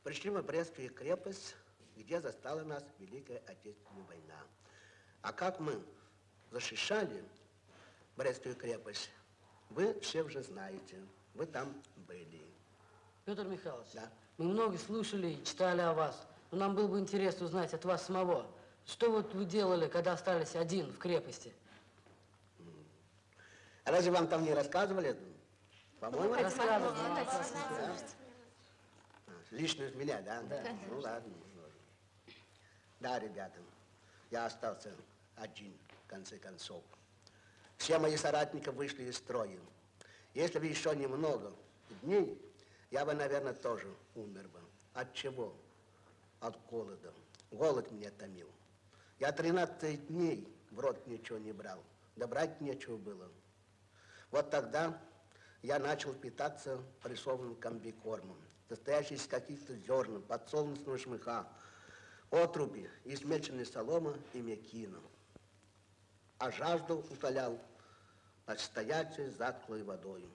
Пришли мы в Брестскую крепость, где застала нас Великая Отечественная война. А как мы защищали Брестскую крепость, вы все уже знаете. Вы там были. Петр Михайлович, Да. мы много слушали и читали о вас. Но нам было бы интересно узнать от вас самого. Что вот вы делали, когда остались один в крепости? А разве вам там не рассказывали? По-моему, Рассказывали. Да? Лично из меня, да? Да. Ну ладно. Да, ребята, я остался один, в конце концов. Все мои соратники вышли из строя. Если бы еще немного дней, я бы, наверное, тоже умер бы. От чего? От голода. Голод меня томил. Я 13 дней в рот ничего не брал. Да брать нечего было. Вот тогда я начал питаться прессованным комбикормом, состоящий из каких-то зерен, подсолнечного шмыха, отруби, измельченной соломы и мекина. А жажду утолял настоящей затклой водой.